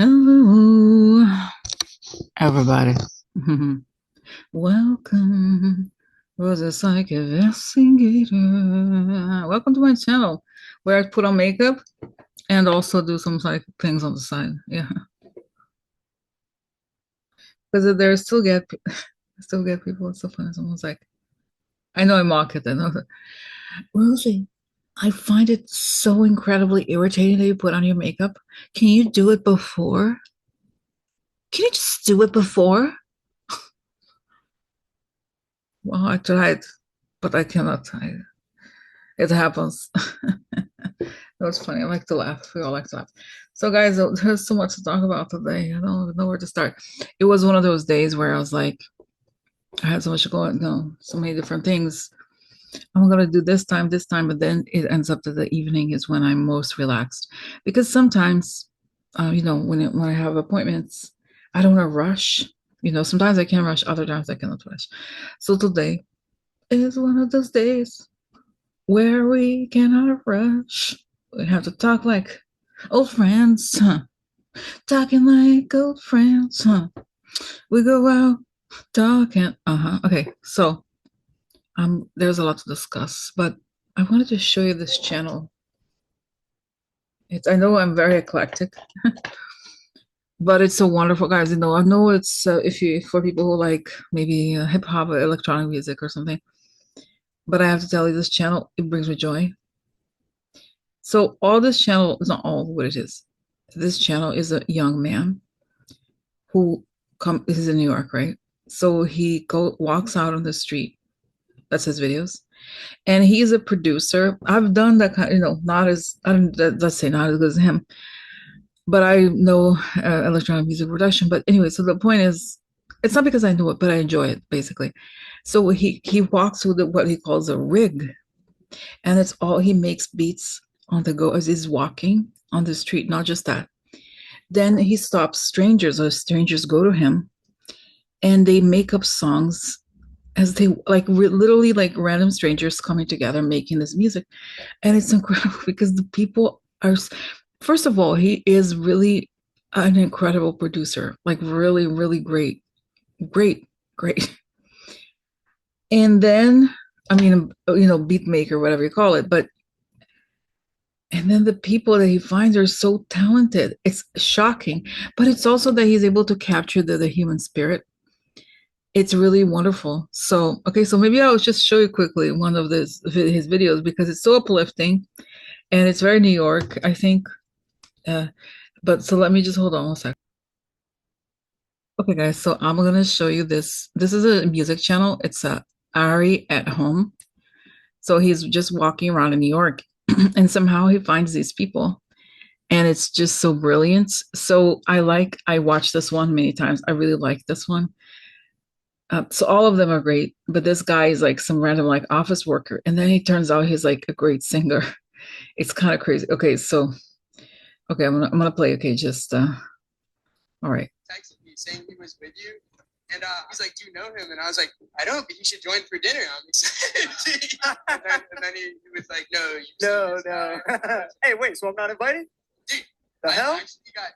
Hello, everybody. Welcome, Rosa Psych Investigator. Welcome to my channel where I put on makeup and also do some psych things on the side. Yeah, because there still get people. It's so funny. Someone's like, I know I mock it. I know that. Rosie, I find it so incredibly irritating that you put on your makeup. Can you do it before? Can you just do it before? Well, I tried, but I cannot. It happens. That was funny. I like to laugh. We all like to laugh. So, guys, there's so much to talk about today. I don't even know where to start. It was one of those days where I was like, I had so much to go on, so many different things. I'm gonna do this time, but then it ends up that the evening is when I'm most relaxed because sometimes, when I have appointments, I don't want to rush. Sometimes I can rush, other times I cannot rush. So today is one of those days where we cannot rush. We have to talk like old friends, huh? Talking like old friends, huh? We go out talking. Okay, so there's a lot to discuss, but I wanted to show you this channel. I know I'm very eclectic, but it's so wonderful, guys. I know it's for people who like maybe hip hop or electronic music or something. But I have to tell you, this channel, it brings me joy. So all this channel is not all what it is. This channel is a young man who is in New York, right? So he walks out on the street. That's his videos. And he's a producer. I've done that kind, not as I don't let's say not as good as him, but I know electronic music production. But anyway, so the point is, it's not because I know it, but I enjoy it basically. So he walks with what he calls a rig, and it's all he makes beats on the go as he's walking on the street. Not just that. Then he stops strangers, or strangers go to him, and they make up songs as they like literally like random strangers coming together making this music. And it's incredible because the people are, first of all, he is really an incredible producer, like really, really great, great, great. And then, I mean, beat maker, whatever you call it, but and then the people that he finds are so talented. It's shocking, but it's also that he's able to capture the human spirit. It's really wonderful. So, okay, so maybe I'll just show you quickly one of his videos because it's so uplifting and it's very New York, I think. But so let me just hold on one second. Okay, guys, so I'm gonna show you this. This is a music channel. It's Ari at Home. So he's just walking around in New York and somehow he finds these people and it's just so brilliant. So I watched this one many times. I really like this one. So all of them are great, but this guy is like some random like office worker, and then he turns out he's like a great singer. It's kind of crazy. Okay, I'm gonna play. Okay, just all right. Texted me saying he was with you, and he's like, "Do you know him?" And I was like, "I don't, but he should join for dinner." I'm excited. and then he was like, "No, no." Hey, wait, so I'm not invited? Dude, the hell? Got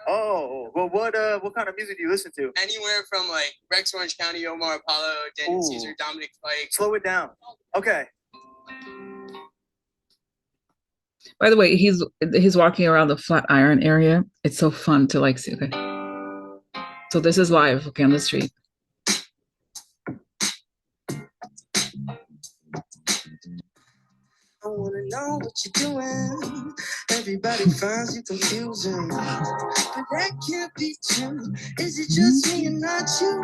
oh, well, what kind of music do you listen to? Anywhere from like Rex Orange County, Omar Apollo, Daniel Caesar, Dominic Fike. Slow it down. Okay. By the way, he's walking around the Flatiron area. It's so fun to like see. Okay. So this is live, okay, on the street. I wanna know what you're doing. Everybody finds you confusing, but that can't be true. Is it just me and not you?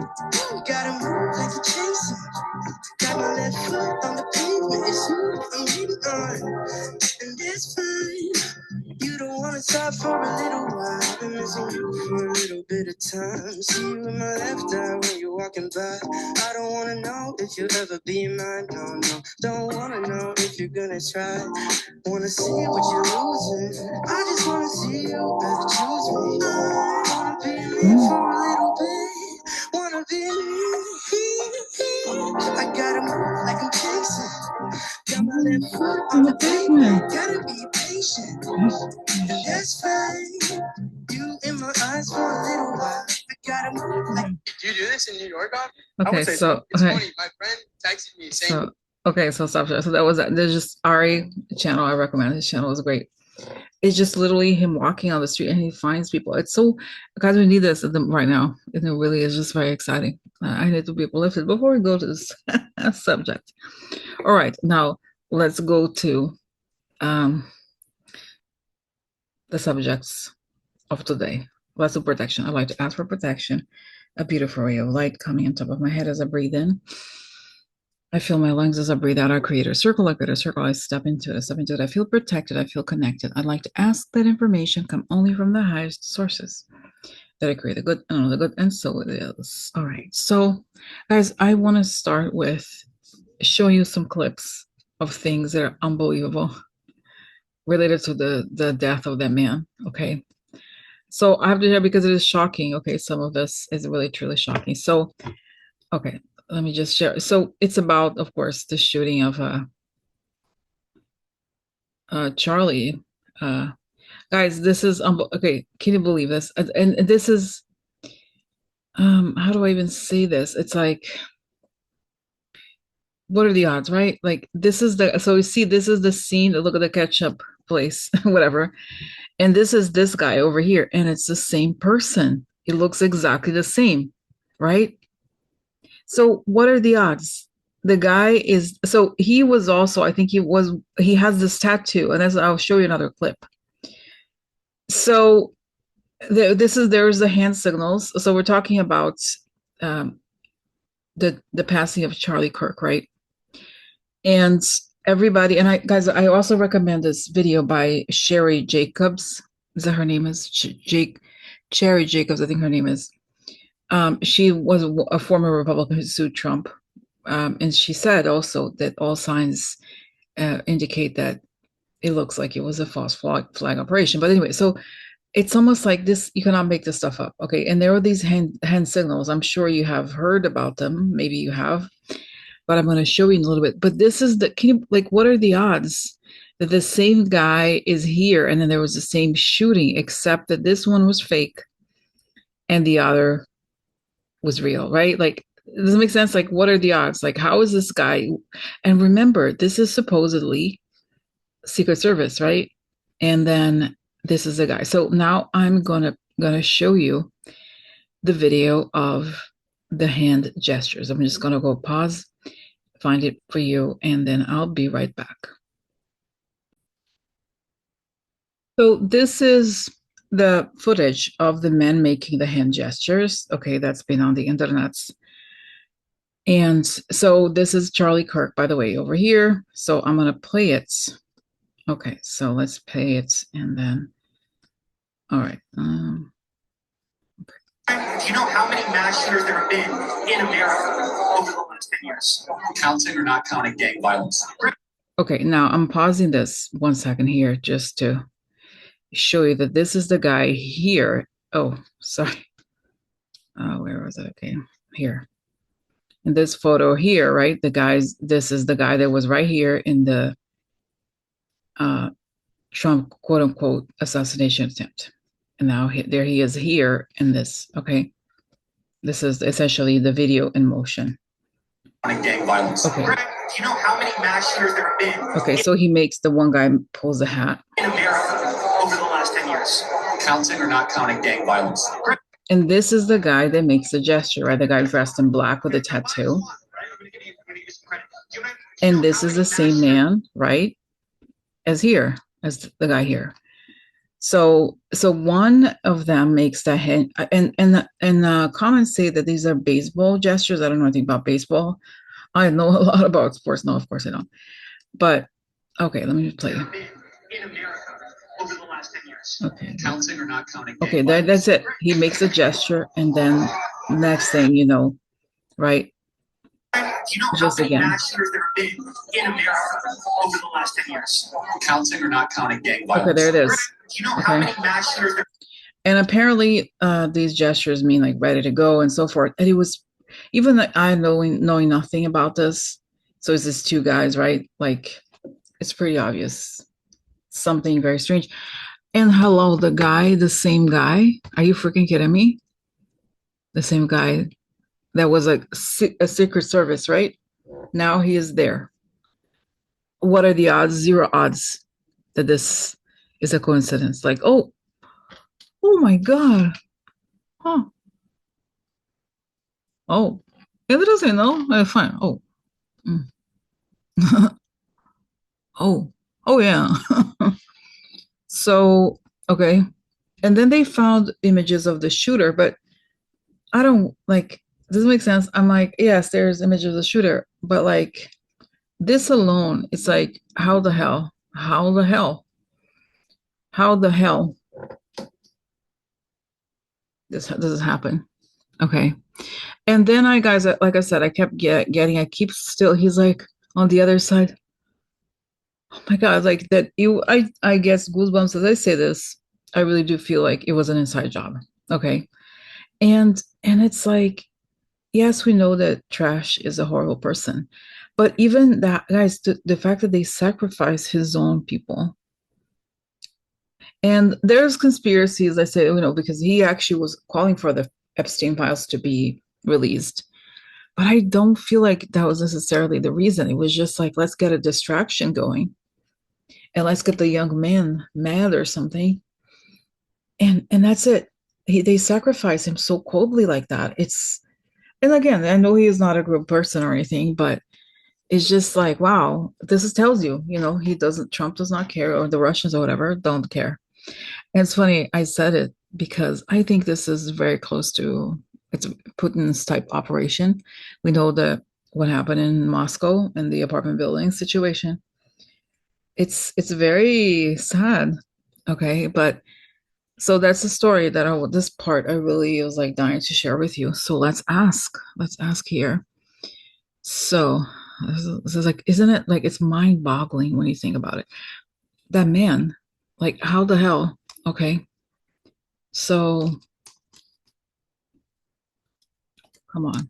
You gotta move like you're chasing. Got my left foot on the pavement. It's you I'm leaning on, and it's fine. You don't wanna stop for a little while. I've been missing you for a little bit of time. See you in my left eye when you're walking by. I don't wanna know if you'll ever be mine. No, no, don't wanna know if you're gonna try. Wanna see what you're losing. I just wanna see you better choose me. I wanna be me for a little bit. Wanna be me. I gotta move like I'm chasing. Got my left foot on the pavement. Gotta be patient. And that's fine. You in my Do you do this in New York, Doc? Okay, so it's funny. My friend texted me saying. So, okay, so stop. So that was there's just Ari channel. I recommend his channel is great. It's just literally him walking on the street and he finds people. It's so, guys, we need this right now. And it really is just very exciting. I need to be uplifted before we go to this subject. All right, now let's go to the subjects of today. Lots of protection. I like to ask for protection. A beautiful ray of light coming on top of my head as I breathe in. I feel my lungs as I breathe out. I create a circle. I create a circle. I step into it. I step into it. I feel protected. I feel connected. I'd like to ask that information come only from the highest sources. That I create the good and the good, and so it is. All right. So, guys, I want to start with showing you some clips of things that are unbelievable related to the death of that man. Okay. So I have to share because it is shocking. Okay, some of this is really truly shocking. So, okay, let me just share. So it's about, of course, the shooting of Charlie. Guys, this is okay. Can you believe this? And this is how do I even say this? It's like, what are the odds, right? Like this is the so you see, this is the scene. Look at the ketchup place, whatever. And this is this guy over here, and it's the same person. It looks exactly the same, right? So what are the odds? The guy is, so he was also, I think he has this tattoo, and I'll show you another clip. So there's the hand signals. So we're talking about the passing of Charlie Kirk, right? And everybody, and I also recommend this video by Sherry Jacobs. Is that her name is? Sherry Jacobs, I think her name is. She was a former Republican who sued Trump. And she said also that all signs indicate that it looks like it was a false flag operation. But anyway, so it's almost like this, you cannot make this stuff up. Okay. And there are these hand signals. I'm sure you have heard about them. Maybe you have, but I'm going to show you in a little bit. But this is what are the odds that the same guy is here and then there was the same shooting, except that this one was fake and the other was real, right? Like, does it make sense? Like, what are the odds? Like, how is this guy? And remember, this is supposedly Secret Service, right? And then this is the guy. So now I'm gonna show you the video of the hand gestures. I'm just gonna go pause, find it for you, and then I'll be right back. So this is the footage of the men making the hand gestures. Okay, that's been on the internets. And so this is Charlie Kirk, by the way, over here. So I'm going to play it. Okay, so let's play it and then, all right. Okay. Do you know how many mass shooters there have been in America over the last 10 years? Counting or not counting gang violence? Okay, now I'm pausing this 1 second here just to show you that this is the guy here. Oh, sorry. Where was it? Okay, here. In this photo here, right? This is the guy that was right here in the Trump quote unquote assassination attempt. And now there he is here in this. Okay. This is essentially the video in motion. Gang violence. Okay. Do you know how many mass shooters there have been? Okay, so he makes the one guy pulls the hat. In America over the last 10 years. Counting or not counting gang violence? And this is the guy that makes the gesture, right? The guy dressed in black with a tattoo. And this is the same man, right? As the guy here. So one of them makes the hand, and comments say that these are baseball gestures. I don't know anything about baseball. I know a lot about sports. No, of course I don't. But okay, let me just play. In America over the last 10 years. Okay. Counting or not counting. Okay, that's it. He makes a gesture, and then next thing you know, right? Do you know just how many mass shooters there have been in America over the last 10 years? Counting or not counting gang violence? Okay, there it is. Do you know how many mass shooters there? And apparently, these gestures mean like ready to go and so forth. And it was even like I knowing nothing about this. So it's these two guys, right? Like it's pretty obvious. Something very strange. And hello, the guy, the same guy. Are you freaking kidding me? The same guy that was a Secret Service, right? Now he is there. What are the odds? Zero odds that this is a coincidence. Like, oh my God. Huh. Oh. If it doesn't know, fine. Oh. Mm. Oh. Oh yeah. So, okay. And then they found images of the shooter, but I don't like, doesn't make sense. I'm like, yes, there's images of the shooter, but like this alone, it's like, how the hell? How the hell? How the hell this does this happen? Okay. And then I guys, like I said, I kept getting, I keep still, he's like on the other side. Oh my God, like that I guess goosebumps as I say this, I really do feel like it was an inside job. Okay. And it's like, yes, we know that Trash is a horrible person, but even that, guys, the fact that they sacrifice his own people. And there's conspiracies, I say, because he actually was calling for the Epstein files to be released. But I don't feel like that was necessarily the reason. It was just like, let's get a distraction going and let's get the young man mad or something. And that's it. They sacrifice him so coldly like that. And again, I know he is not a good person or anything, but it's just like, wow, tells you, Trump does not care, or the Russians or whatever don't care. And it's funny, I said it because I think this is very close to it's Putin's type operation. We know that what happened in Moscow in the apartment building situation. It's very sad. Okay, but so that's the story that this part I really was like dying to share with you. So let's ask. Let's ask here. So this is like, isn't it like it's mind-boggling when you think about it? That man, like how the hell? Okay. So come on.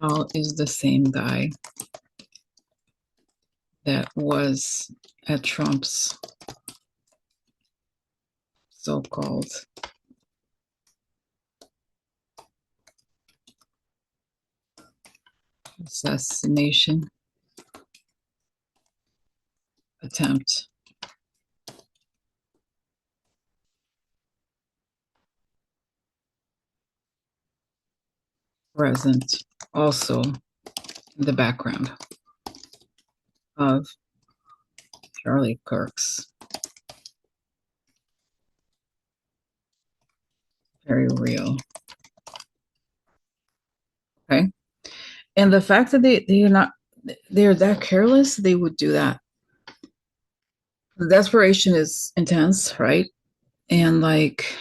How is the same guy that was at Trump's so-called assassination attempt present also in the background of Charlie Kirk's very real. Okay. And the fact that they're that careless, they would do that. The desperation is intense, right? And like,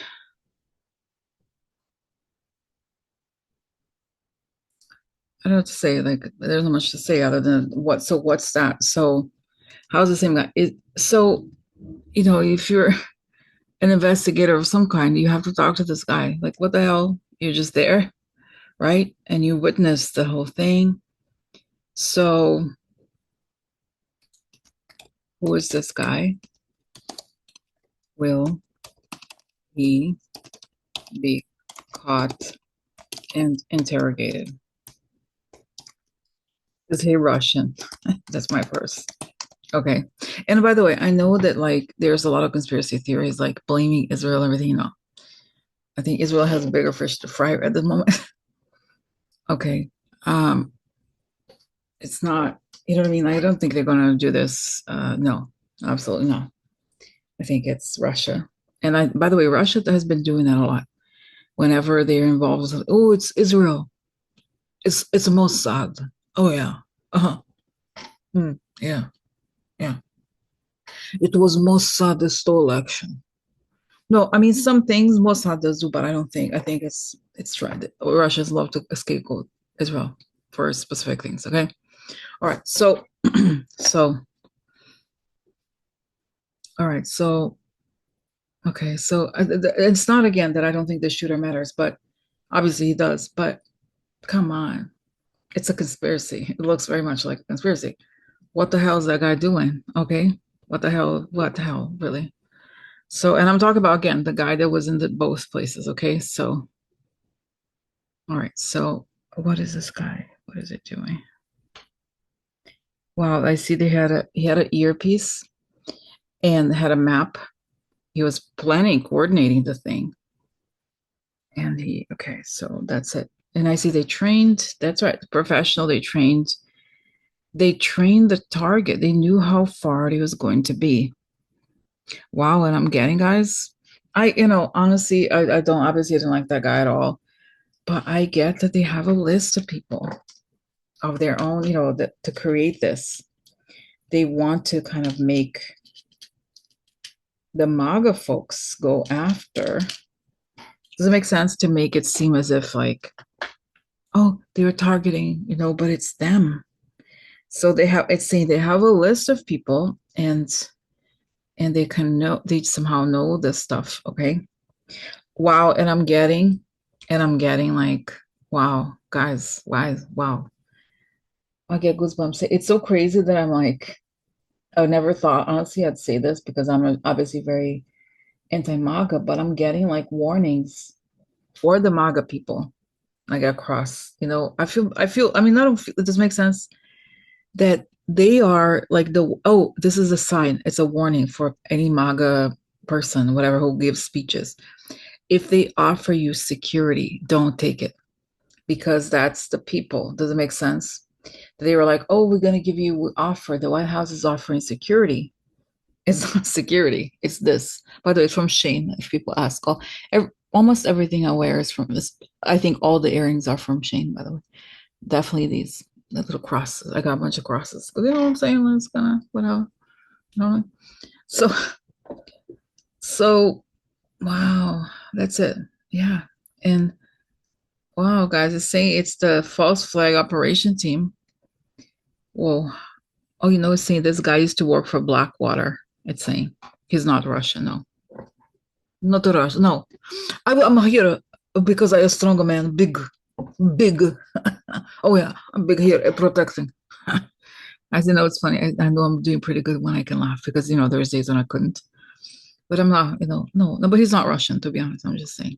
I don't know what to say. Like, there's not much to say other than what's that? So how's the same guy? If you're an investigator of some kind, you have to talk to this guy. Like, what the hell? You're just there, right? And you witnessed the whole thing. So who is this guy? Will he be caught and interrogated? Is he Russian? That's my first. Okay. And by the way, I know that like there's a lot of conspiracy theories like blaming Israel and everything. I think Israel has bigger fish to fry at the moment. Okay. Um, it's not, you know what I mean? I don't think they're gonna do this. No, absolutely not. I think it's Russia. And by the way, Russia has been doing that a lot. Whenever they're involved, oh, it's Israel. It's a Mossad. Oh yeah. Uh-huh. Yeah. Yeah. It was Mossad that stole election. No, I mean some things Mossad does do, but I think it's right. Russia's love to scapegoat Israel for specific things. Okay. All right. So so all right. So okay. So it's not again that I don't think the shooter matters, but obviously he does. But come on. It's a conspiracy. It looks very much like a conspiracy. What the hell is that guy doing? Okay. What the hell? What the hell, really? So, and I'm talking about again the guy that was in the both places. Okay. So, all right. So, what is this guy? What is it doing? Wow. I see he had an earpiece and had a map. He was planning, coordinating the thing. And okay. So that's it. And I see they trained. That's right. Professional. They trained the target. They knew how far he was going to be. Wow, and I'm getting guys. Honestly, I don't obviously I don't like that guy at all. But I get that they have a list of people of their own, that to create this. They want to kind of make the MAGA folks go after. Does it make sense to make it seem as if like, oh, they were targeting, but it's them. So it's saying they have a list of people and they somehow know this stuff, okay? Wow, and I'm getting like, wow, guys, wow. I get goosebumps. It's so crazy that I'm like, I never thought, honestly, I'd say this because I'm obviously very anti-MAGA, but I'm getting like warnings for the MAGA people, like across, I mean, I don't feel, it does make sense that they are like this is a sign, it's a warning for any MAGA person, whatever, who gives speeches. If they offer you security, don't take it because that's the people. Does it make sense? They were like, oh, we're going to give you offer. The White House is offering security. It's not security. It's this. By the way, it's from Shane. If people ask, almost everything I wear is from this. I think all the earrings are from Shane, by the way. Definitely the little crosses. I got a bunch of crosses. You know what I'm saying? It's gonna, whatever. You know? So, so, wow. That's it. Yeah. And wow, guys, it's saying it's the false flag operation team. Whoa. Oh, it's saying this guy used to work for Blackwater. It's saying he's not Russian, no. Not Russian, no. I'm here because I a stronger man, big, big. Oh yeah, I'm big here, protecting. As you know, it's funny. I know I'm doing pretty good when I can laugh because there's days when I couldn't. But I'm not, no. But he's not Russian, to be honest. I'm just saying.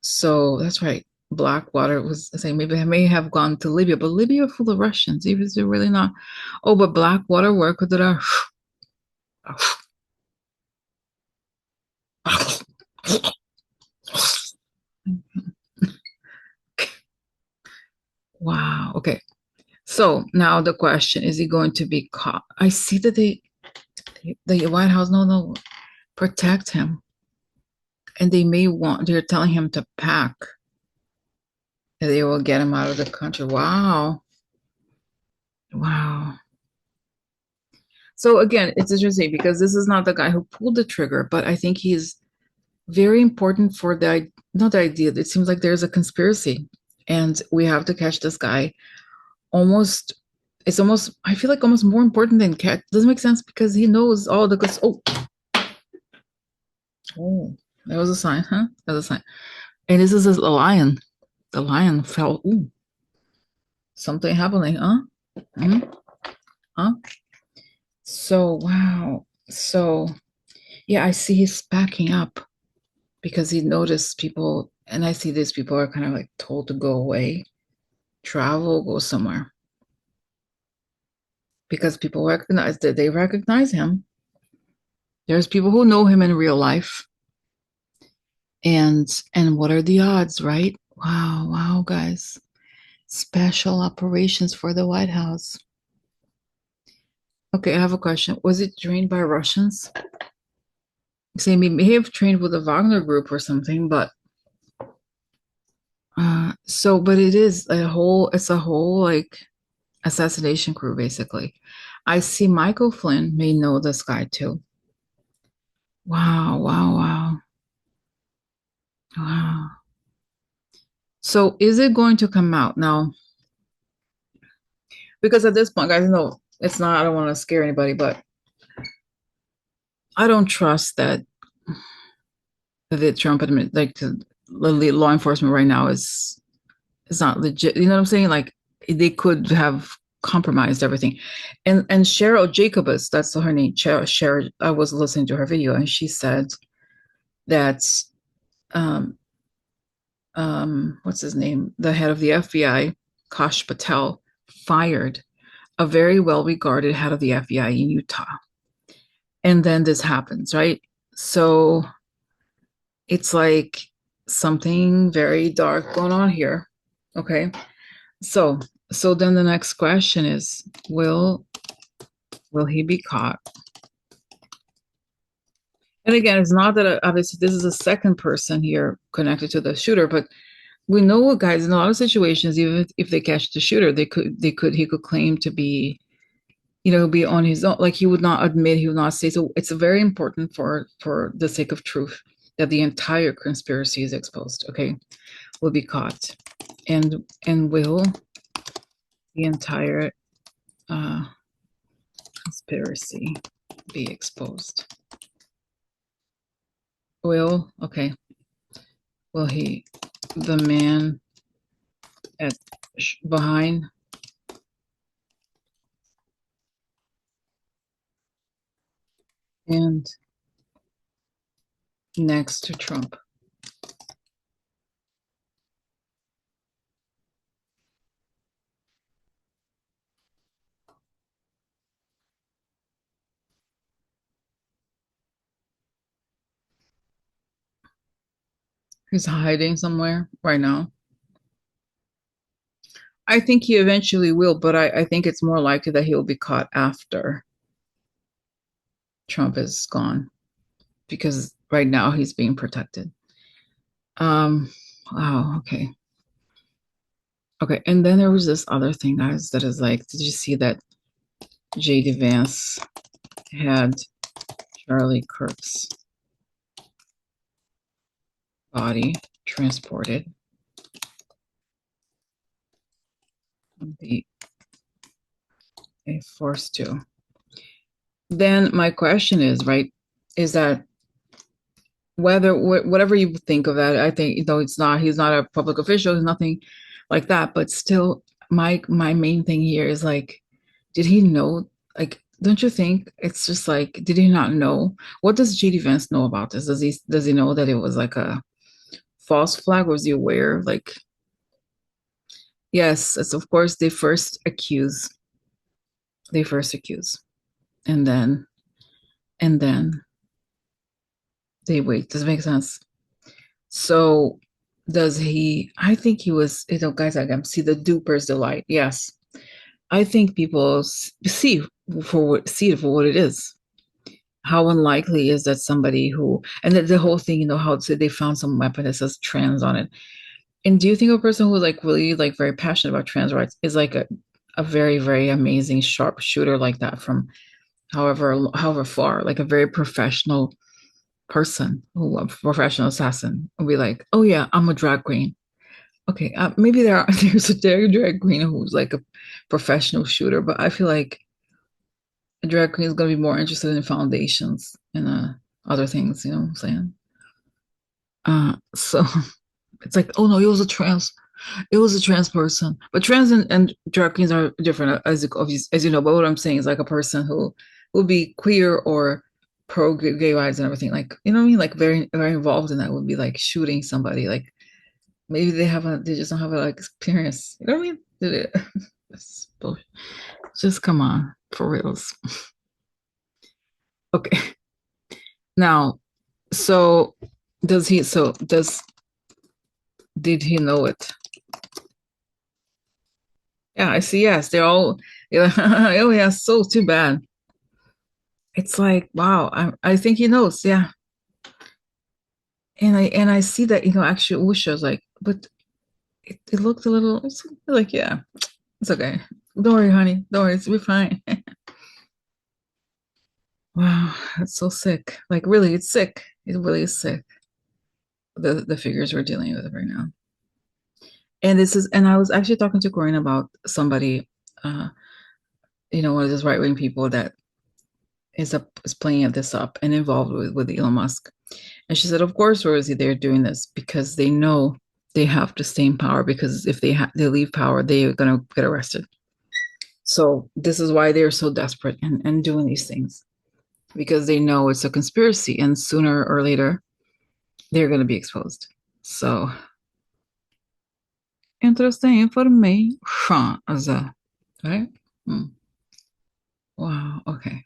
So that's right. Blackwater was saying maybe I may have gone to Libya, but Libya full of Russians. Even if they're really not. Oh, but Blackwater work with it. Wow. Okay. So now the question, is he going to be caught? I see that the White House, no, protect him. And they're telling him to pack. And they will get him out of the country. Wow. Wow. So again, it's interesting because this is not the guy who pulled the trigger, but I think he's very important for not the idea. It seems like there's a conspiracy and we have to catch this guy. Almost, it's almost, I feel like almost more important than catch. Doesn't make sense because he knows all the good. Oh, that was a sign, huh? That was a sign. And this is a lion. The lion fell. Ooh, something happening, huh? Mhm. Huh? So, wow. So, yeah, I see he's backing up because he noticed people, and I see these people are kind of like told to go away, travel, go somewhere because people recognize that they recognize him. There's people who know him in real life. And what are the odds, right? Wow, wow, guys. Special operations for the White House. Okay, I have a question. Was it trained by Russians? Say, may have trained with the Wagner group or something, but but it's a whole like assassination crew basically. I see Michael Flynn may know this guy too. Wow, wow, wow, wow. So is it going to come out now? Because at this point, guys, no, it's not. I don't want to scare anybody, but I don't trust that the Trump admin, like the law enforcement right now It's not legit. You know what I'm saying? Like they could have compromised everything. And Cheryl Jacobus, that's her name. Cheryl, I was listening to her video, and she said that um what's his name? The head of the FBI, Kash Patel, fired a very well regarded head of the FBI in Utah. And then this happens, right? So it's like something very dark going on here. Okay. So so then the next question is, will he be caught? And again, it's not that obviously this is a second person here connected to the shooter, but we know, guys, in a lot of situations, even if they catch the shooter, he could claim to be, be on his own. Like he would not admit, he would not say. So it's very important for the sake of truth that the entire conspiracy is exposed. Okay, will be caught, and will the entire uh, conspiracy be exposed? Okay, will he, the man at behind and next to Trump? He's hiding somewhere right now. I think he eventually will, but I think it's more likely that he'll be caught after Trump is gone because right now he's being protected. Um, wow, okay. Okay, and then there was this other thing, guys, that is like, did you see that JD Vance had Charlie Kirk's body transported the forced to? Then my question is, right, is that whatever you think of that, I think it's not, he's not a public official, he's nothing like that, but still my main thing here is like, did he know? Like, don't you think it's just like, did he not know? What does JD Vance know about this? Does he know that it was like a false flag? Was he aware? Like, yes, it's of course they first accuse and then they wait. Does it make sense? So does he? I think he was, guys, like, see the duper's delight. Yes. I think people see it for what it is. How unlikely is that somebody who, and the whole thing, how they found some weapon that says trans on it. And do you think a person who's like really like very passionate about trans rights is like a very, very amazing sharpshooter like that from however far, like a very professional person, who a professional assassin would be like, oh yeah, I'm a drag queen. Okay, maybe there's a drag queen who's like a professional shooter, but I feel like a drag queen is gonna be more interested in foundations and other things. You know what I'm saying? So it's like, oh no, it was a trans person, but trans and drag queens are different, as you know. But what I'm saying is like a person who will be queer or pro gay rights and everything, like, you know what I mean, like very very involved in that, would be like shooting somebody, like maybe they just don't have a like experience. You know what I mean? It's bullshit. Just come on, for reals. Okay. Now, so does he? So did he know it? Yeah, I see. Yes, they're all. Yeah, oh yeah, so too bad. It's like, wow. I think he knows. Yeah, and I see that, actually Usha's like, but it looked a little. It's like, yeah, it's okay. Don't worry, honey. Don't worry, we're fine. Wow, that's so sick. Like, really, it's sick. It really is sick. The figures we're dealing with right now. And I was actually talking to Corinne about somebody, uh, one of those right wing people that is playing this up and involved with Elon Musk. And she said, of course, Rosie, they're doing this because they know. they have to stay in power because if they leave power, they're gonna get arrested. So this is why they're so desperate and doing these things because they know it's a conspiracy, and sooner or later they're gonna be exposed. So interesting information, right? Hmm. Wow. Okay.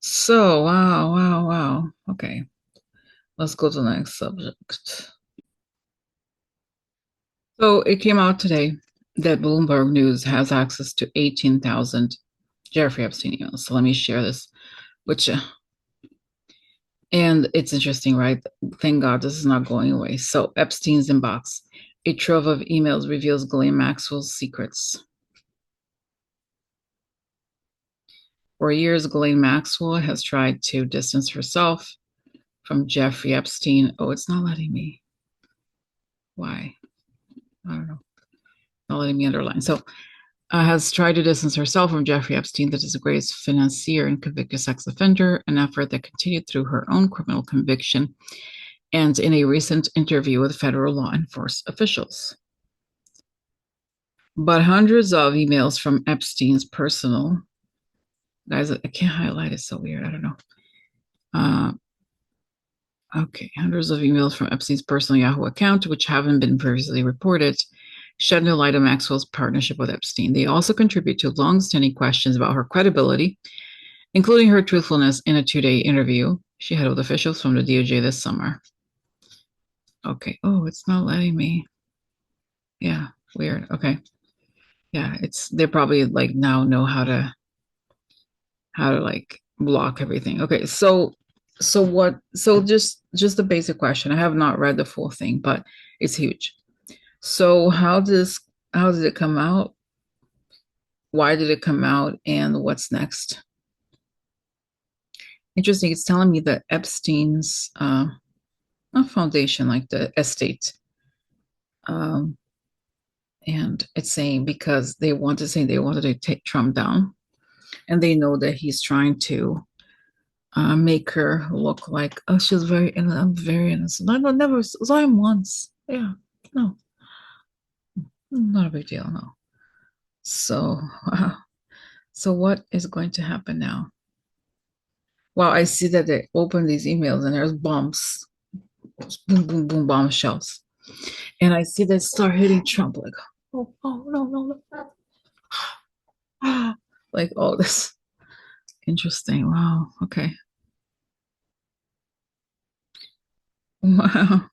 So wow. Okay. Let's go to the next subject. So it came out today that Bloomberg News has access to 18,000 Jeffrey Epstein emails. So let me share this with you. And it's interesting, right? Thank God this is not going away. So Epstein's inbox, a trove of emails reveals Ghislaine Maxwell's secrets. For years, Ghislaine Maxwell has tried to distance herself from Jeffrey Epstein. Oh, it's not letting me. Why? I don't know. Not letting me underline. So has tried to distance herself from Jeffrey Epstein, the disgraced financier and convicted sex offender, an effort that continued through her own criminal conviction and in a recent interview with federal law enforcement officials. But hundreds of emails from Epstein's personal, guys, I can't highlight, it's so weird, I don't know. Okay, hundreds of emails from Epstein's personal Yahoo account, which haven't been previously reported, shed no light on Maxwell's partnership with Epstein. They also contribute to long-standing questions about her credibility, including her truthfulness in a 2-day interview she had with officials from the DOJ this summer. Okay. Oh, it's not letting me. Yeah, weird. Okay. Yeah, they probably like now know how to like block everything. Okay, so what? So just the basic question. I have not read the full thing, but it's huge. So how did it come out? Why did it come out? And what's next? Interesting. It's telling me that Epstein's not foundation, like the estate, um, and it's saying because they wanted to take Trump down, and they know that he's trying to make her look like, oh, she's very innocent. I'm very innocent. I don't never saw him once. Yeah, no, not a big deal. No. So, so what is going to happen now? Well, I see that they open these emails and there's bombs, boom, boom, boom, bombshells, and I see that start hitting Trump like, oh no, like all this. Interesting. Wow. Okay. Wow.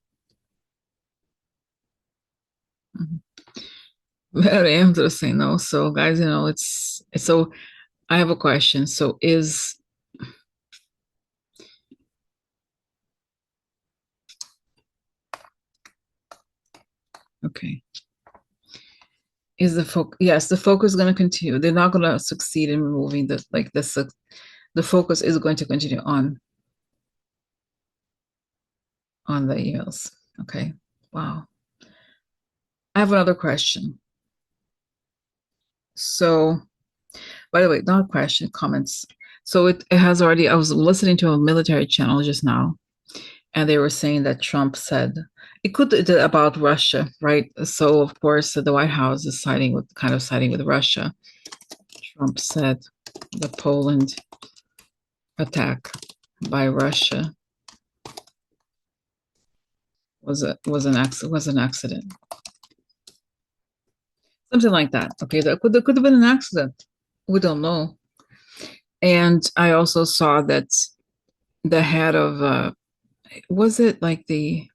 Very interesting. No, so guys, it's so. I have a question. So is okay. Is the focus? Yes, the focus is going to continue. They're not going to succeed in removing the focus is going to continue on the emails. Okay. Wow. I have another question. So, by the way, not a question, comments. So it has already, I was listening to a military channel just now, and they were saying that Trump said it could about Russia, right? So of course the White House is siding with Russia. Trump said the Poland attack by Russia was an accident, something like that. Okay, that could have been an accident. We don't know. And I also saw that the head of was it like the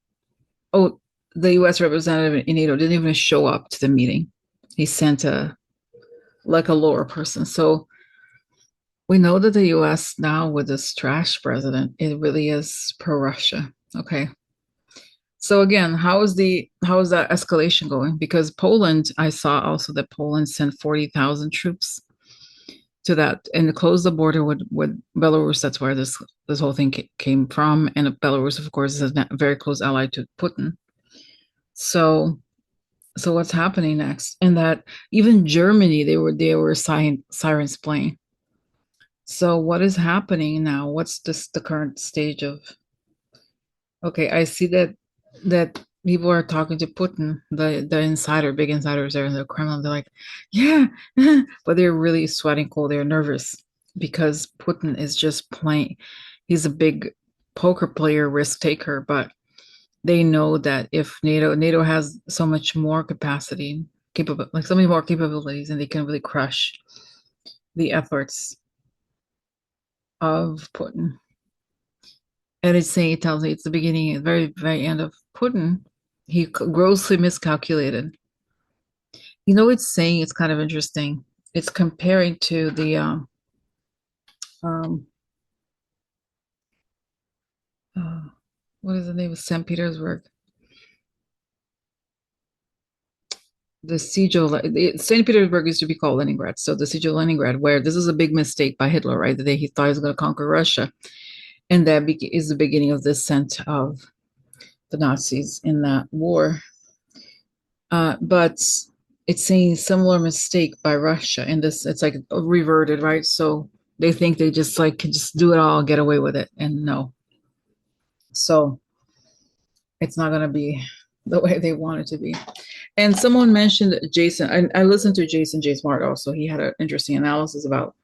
U.S. representative in NATO didn't even show up to the meeting. He sent a lower person. So we know that the U.S. now with this trash president, it really is pro-Russia. Okay. So again, how is that escalation going? Because Poland, I saw also that Poland sent 40,000 troops to that and closed the border with Belarus. That's where this whole thing came from. And Belarus, of course, is a very close ally to Putin. So what's happening next? And that even Germany, they were sirens playing. So what is happening now? What's the current stage of? Okay, I see that people are talking to Putin, the insider, big insiders there in the Kremlin. They're like, yeah, but they're really sweating cold. They're nervous because Putin is just playing. He's a big poker player, risk taker, but they know that if NATO has so much more capacity, capable, like so many more capabilities, and they can really crush the efforts of Putin. And it tells me it's the beginning, the very, very end of Putin. He grossly miscalculated. You know, it's saying it's kind of interesting. It's comparing to the um uh, what is the name of St. Petersburg? The siege of St. Petersburg used to be called Leningrad. So the siege of Leningrad, where this is a big mistake by Hitler, right? The day he thought he was going to conquer Russia, and that is the beginning of the ascent of the Nazis in that war. But it's saying similar mistake by Russia in this. It's like reverted, right? So they think they just like can just do it all, get away with it, and no. So it's not going to be the way they want it to be. And someone mentioned Jason. I listened to Jason J. Smart also. He had an interesting analysis about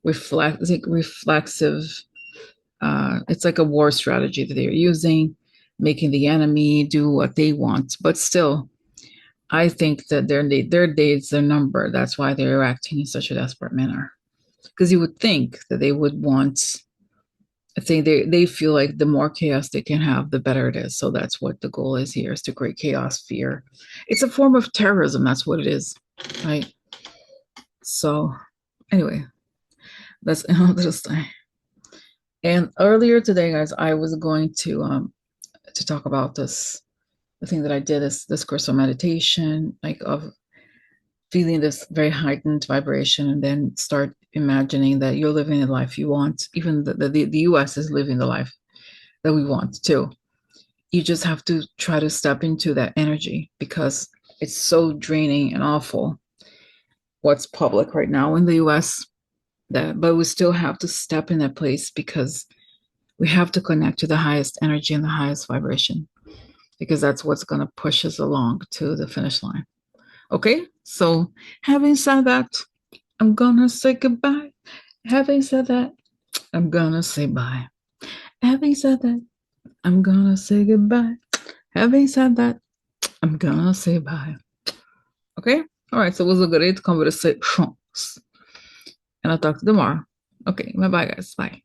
reflexive. It's like a war strategy that they're using, making the enemy do what they want. But still, I think that their days are numbered. That's why they're acting in such a desperate manner. Because you would think that they would want. I think they feel like the more chaos they can have, the better it is. So that's what the goal is here: is to create chaos, fear. It's a form of terrorism. That's what it is, right? So anyway, that's another thing. And earlier today, guys, I was going to talk about this. The thing that I did is this crystal meditation, like of feeling this very heightened vibration, and then start imagining that you're living the life you want. Even the US is living the life that we want too. You just have to try to step into that energy because it's so draining and awful what's public right now in the US, that but we still have to step in that place because we have to connect to the highest energy and the highest vibration, because that's what's going to push us along to the finish line. Okay, so having said that, I'm gonna say goodbye. Having said that, I'm gonna say bye. Having said that, I'm gonna say goodbye. Having said that, I'm gonna say bye. Okay? All right, so it was a great conversation. And I'll talk to you tomorrow. Okay, bye bye, guys. Bye.